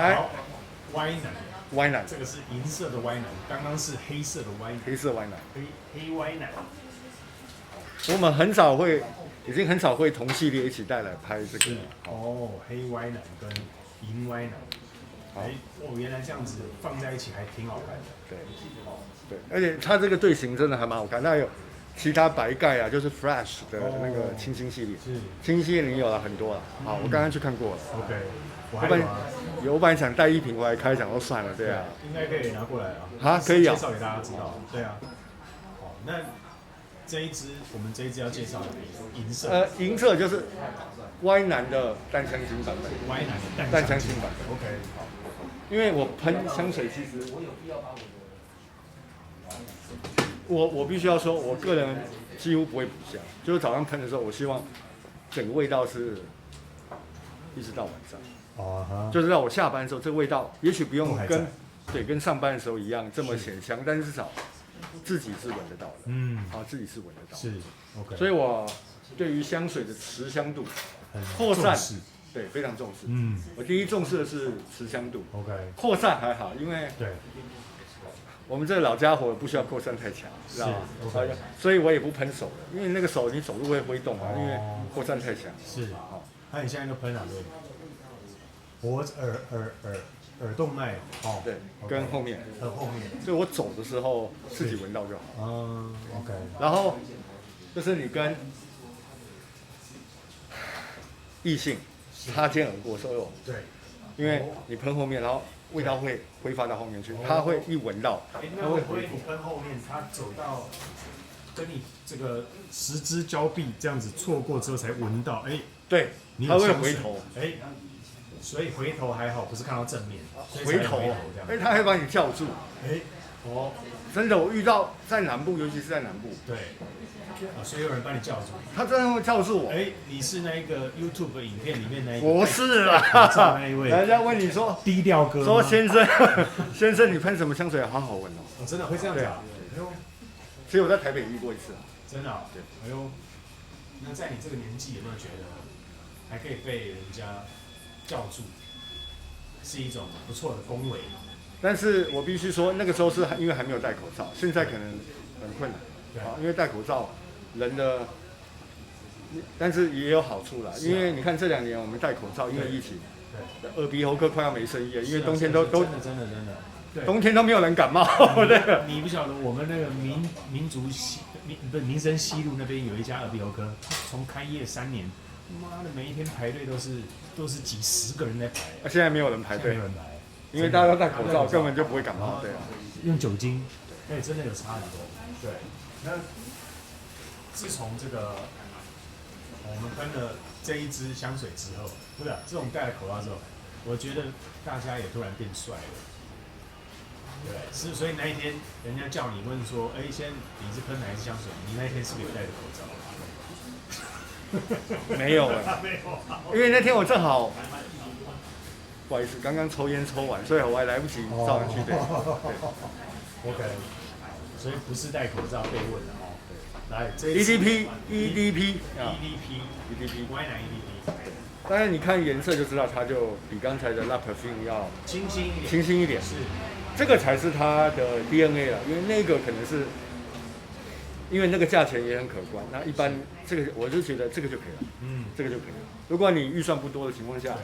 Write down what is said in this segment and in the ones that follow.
好，歪男，歪男，这个是银色的歪男，刚刚是黑色的歪男，黑色歪男。黑歪男。我们很少会，已经很少会同系列一起带来拍这个。哦，黑歪男跟银歪男。好，原来这样子放在一起还挺好看的。对，对，而且它这个队形真的还蛮好看。那有其他白盖啊，就是 Flash 的那个清新系列，是清新系列有了很多了。好，我刚刚去看过了。OK，我本来想带一瓶回来开，想说算了，对啊。应该可以拿过来啊。啊，可以啊。介绍给大家知道。对啊。好，那我们这一支要介绍的银色。银色就是歪男的淡香精版本。歪男的淡香精版本。 OK， 好。因为我喷香水，其实我必须要说，我个人几乎不会补香，就是早上喷的时候，我希望整个味道是一直到晚上，就是到我下班的时候，这个味道也许不用跟上班的时候一样这么显香，但是至少自己是闻得到的，自己是闻得到的，是 OK， 所以我对于香水的持香度、扩散。对，非常重视。我第一重视的是持香度。OK， 扩散还好，因为我们这个老家伙不需要扩散太强，知道吗？所以我也不喷手的，因为那个手你走路会挥动啊，因为扩散太强。是，好，那你现在就喷哪边？脖子、耳动脉，哦，对，跟后面，后面，所以我走的时候自己闻到就好。OK。然后就是你跟异性。擦肩而过的时候，对，因为你喷后面，然后味道会挥发到后面去，他会一闻到，他会不会你喷后面，他走到跟你这个十指交臂这样子错过之后才闻到，对，他会回头，所以回头还好，不是看到正面，回头这样，他会把你叫住，真的，我遇到在南部，尤其是在南部，对。所以有人帮你叫住，他真的会叫住我。你是那个 YouTube 影片里面那一个？我是啦，那一位。人家问你说低调哥，说先生，你喷什么香水好好闻哦？真的会这样子啊？其实我在台北遇过一次。真的？对。那在你这个年纪有没有觉得还可以被人家叫住，是一种不错的恭维？但是我必须说，那个时候是因为还没有戴口罩，现在可能很困难。因为戴口罩，人的，但是也有好处啦。因为你看这2年我们戴口罩，因为疫情，耳鼻喉科快要没生意了，因为冬天都真的，冬天都没有人感冒。对，你不晓得我们那个民生西路那边有一家耳鼻喉科，从开业3年，妈的每一天排队都是几十个人在排。现在没有人排队，因为大家都戴口罩，根本就不会感冒。对啊，用酒精，真的有差很多。对。那自从这个我们喷了这一支香水之后，不是这种戴了口罩之后，我觉得大家也突然变帅了。对，所以那一天人家叫你问说，先你是喷哪一支香水？你那一天是不是有戴着口罩？没有因为那天我正好，不好意思，刚刚抽烟抽完，所以我还来不及照上去。对 ，OK。所以不是戴口罩被问的哦。来，EDP，歪男 EDP。当然你看颜色就知道，它就比刚才的 La Parfum 要清新一点。是，这个才是它的 DNA 了，因为那个可能是，因为那个价钱也很可观。那一般这个我就觉得这个就可以了，这个就可以了。如果你预算不多的情况下，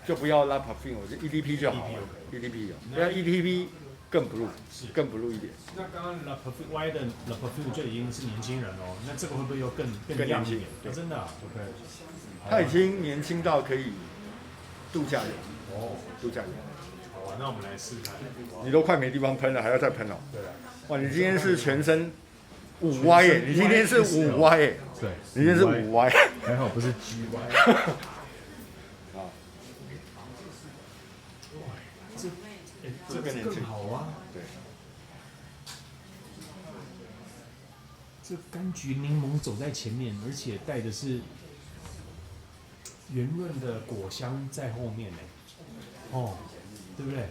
就不要 La Parfum， 我觉得 EDP 就好了。EDP 有，因为 EDP。更 blue 一点。那刚刚 La Parfum 歪的 La Parfum 就已经是年轻人哦，那这个会不会又更亮一点？对，真的，OK。他已经年轻到可以度假用。度假用。好啊，那我们来试看。你都快没地方喷了，还要再喷哦。对啊。哇，你今天是全身5歪耶！你今天是5歪耶！对，你今天是5歪。还好不是 G 歪。这个更好啊！对，这柑橘柠檬走在前面，而且带的是圆润的果香在后面呢，对不对？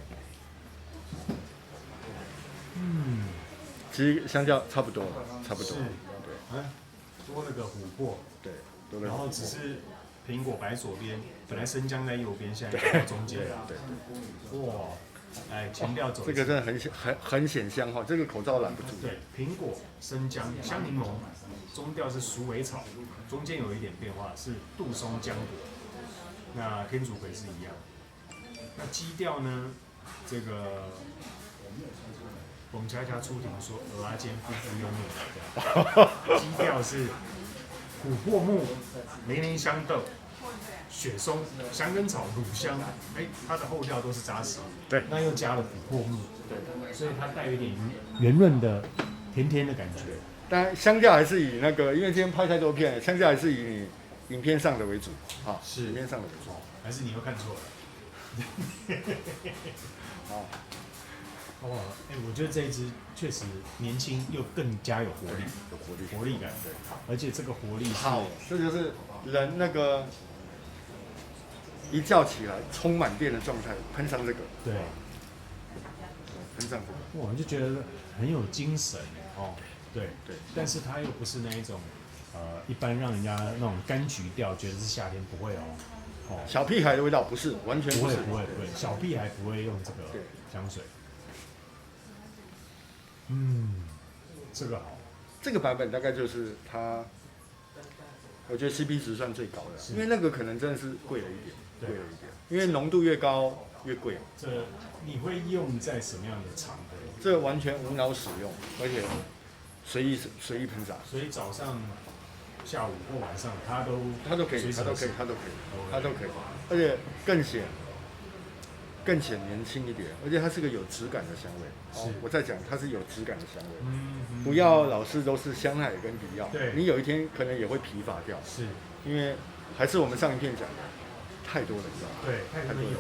其实相较差不多。对，多了个琥珀，对，然后只是苹果摆在左边，本来生姜在右边，现在摆到中间。对，哇，来前调走。这个真的很显香哈，这个口罩拦不住。对，苹果、生姜、香柠檬，中调是鼠尾草，中间有一点变化是杜松浆果。那天竺葵是一样。那基调呢？这个彭恰恰出庭说，蚵仔煎夫妇又怒了。基调是琥珀木、梅林香豆、雪松、香根草、乳香，它的后调都是扎实。对，那又加了琥珀木，对，所以它带有一点圆润的、甜甜的感觉。当然，香调还是以那个，因为今天拍太多片，香调还是以你影片上的为主，啊，是影片上的为主。还是你又看错了？好。哦，我觉得这一支确实年轻又更加有活力，活力感，对，而且这个活力是，好，这就是人那个一觉起来充满电的状态，喷上这个，对，喷上这个，我就觉得很有精神哦，对，但是它又不是那一种一般让人家那种柑橘调，觉得是夏天不会哦，小屁孩的味道不是，完全不是，不会，小屁孩不会用这个香水。这个好，这个版本大概就是它，我觉得 CP 值算最高的，因为那个可能真的是贵了一点，因为浓度越高越贵。这你会用在什么样的场合？这完全无脑使用，而且随意喷洒。所以早上、下午或晚上它都可以，而且更显年轻一点，而且它是个有质感的香味。我在讲它是有质感的香味，不要老是都是香奈儿跟迪奥，你有一天可能也会疲乏掉。是，因为还是我们上一片讲的，太多了，你知道吗？对，太多有了，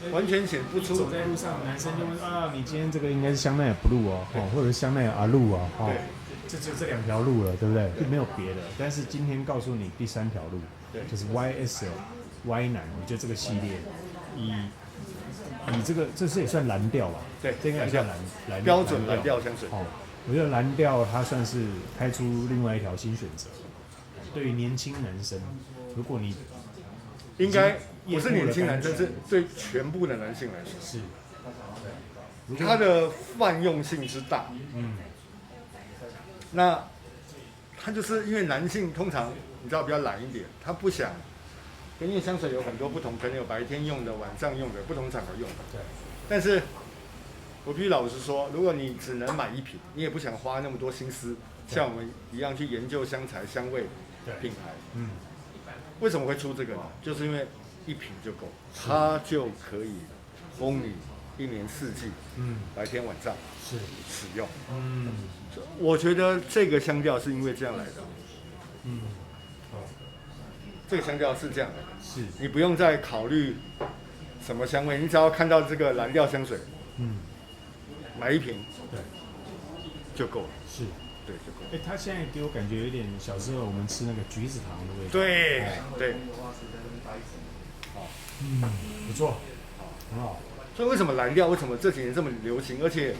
对，完全显不出。走在路上，男生就问啊，你今天这个应该是香奈儿 Blue 哦，或者是香奈儿阿露哦，这就这两条路了，对不对？没有别的。但是今天告诉你第三条路，就是 YSL Y 男，我觉得这个系列以这个也算蓝调吧？对，这应该算蓝标准蓝调香水。我觉得蓝调它算是开出另外一条新选择。对于年轻男生，如果你应该不是年轻男生，是对全部的男性来说，是，它的泛用性之大。那它就是因为男性通常你知道比较懒一点，他不想。因为香水有很多不同，可能有白天用的、晚上用的、不同场合用的。对。但是，我必须老实说，如果你只能买一瓶，你也不想花那么多心思，像我们一样去研究香材、香味、品牌。为什么会出这个呢？就是因为一瓶就够，它就可以供你1年4季，白天晚上使用。我觉得这个香调是因为这样来的。这个香调是这样的，是你不用再考虑什么香味，你只要看到这个蓝调香水，买一瓶，对，就够了，是，对，就够了。它现在给我感觉有点小时候我们吃那个橘子糖的味道，对，不错，很好。所以为什么蓝调为什么这几年这么流行，而且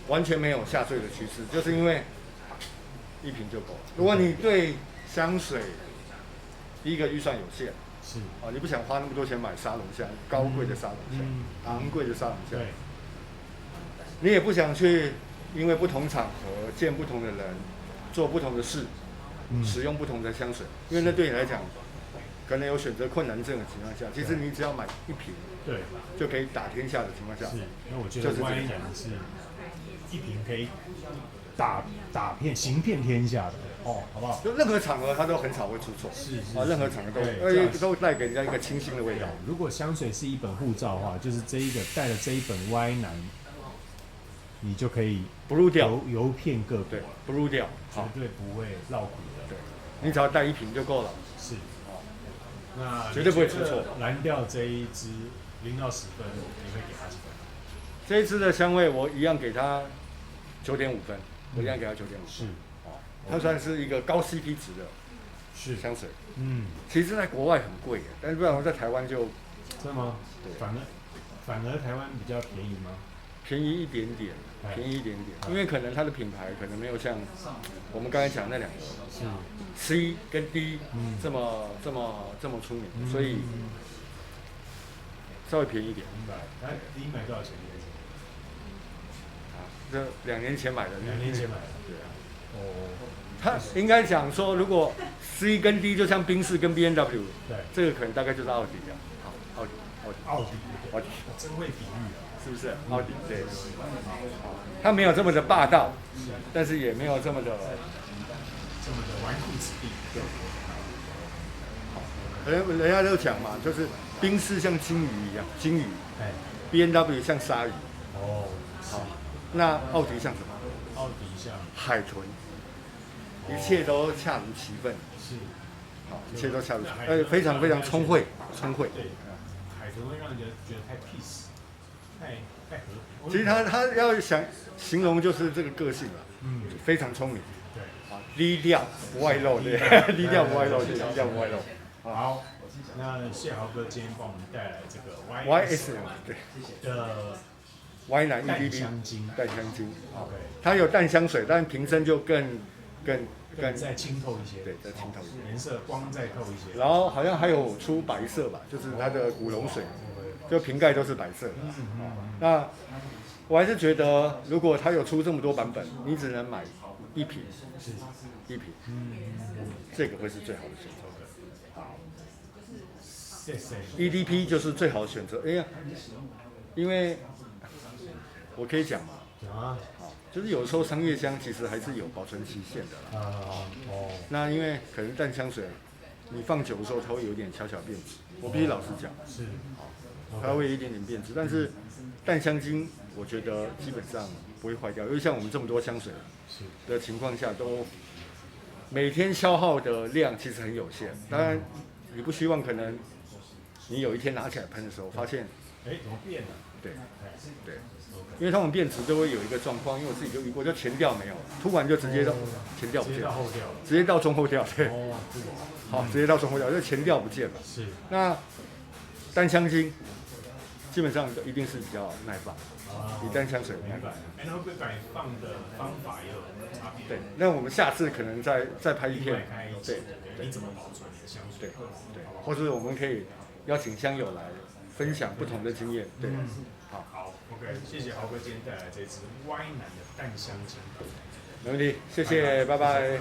完全没有下坠的趋势，就是因为一瓶就够了。如果你对香水第一个预算有限，是你不想花那么多钱买沙龙香，高贵的沙龙香，昂贵的沙龙香，你也不想去因为不同场合见不同的人，做不同的事，使用不同的香水，因为那对你来讲，可能有选择困难症的情况下，其实你只要买一瓶，对，就可以打天下的情况下，是，那我觉得歪男是一瓶可以打遍行遍天下的。好不好？就任何场合它都很少会出错，是任何场合都带给人家一个清新的味道。如果香水是一本护照的话，就是这一个带了这一本歪男，你就可以游遍各国，不入掉，绝对不会绕苦的。对，你只要带一瓶就够了。是，那绝对不会出错。蓝调这一支0到10分，你会给它几分？这一支的香味我一样给它9.5分，我一样给它9.5分。是。它算是一个高 CP 值的香水，其实在国外很贵，但是不然在台湾就真的吗？对，反而台湾比较便宜吗？便宜一点点，因为可能它的品牌可能没有像我们刚才讲的那两个C 跟 D 这么出名，所以稍微便宜一点。那第一买多少钱？这2年前买的。2年前买的。对啊。哦。他应该讲说，如果 C 跟 D 就像宾士跟 B&W， 对，这个可能大概就是奥迪了。好，奥迪，真会比喻啊，是不是？奥迪对。它没有这么的霸道，但是也没有这么的纨绔子弟。对。人家都讲嘛，就是宾士像金鱼一样，金鱼；B&W 像鲨鱼。哦。好，那奥迪像什么？奥迪像海豚。一切都恰如其分，是，好，一切都恰如其分，非常非常聪慧。对，海豚会让人觉得太 peace， 太和平。其实他要想形容就是这个个性了，非常聪明，对，啊，低调不外露，对，低调不外露。好，那谢豪哥今天帮我们带来这个 YS 对的 Y 男 EDP 淡香精，它有淡香水，但瓶身就更再清透一些，对，再清透一些，颜色光再透一些。然后好像还有出白色吧，就是它的古龙水，就瓶盖都是白色的。那我还是觉得，如果它有出这么多版本，你只能买一瓶，这个会是最好的选择。好，谢谢。EDP 就是最好的选择，因为我可以讲嘛。就是有时候商业香其实还是有保存期限的啦。那因为可能淡香水，你放久的时候它会有点小变质。我必须老实讲，是，它会有一点点变质。但是淡香精，我觉得基本上不会坏掉，因为像我们这么多香水的情况下，都每天消耗的量其实很有限。当然，你不希望可能你有一天拿起来喷的时候，发现，怎么变了？对。因为它们变质都会有一个状况，因为我自己就遇过，就前调没有，突然就直接到前调不见了，直接到中后调，对，好，直接到中后调，就前调不见了。是，那淡香精基本上一定是比较耐放，比淡香水耐放。那会不会摆放的方法也有差别？对，那我们下次可能再拍一片，对，你怎么保存你的香水？对，或者我们可以邀请香友来分享不同的经验，对。好 ，OK， 谢谢豪哥今天带来这支 Y 男的淡香精，没问题，谢谢，拜拜。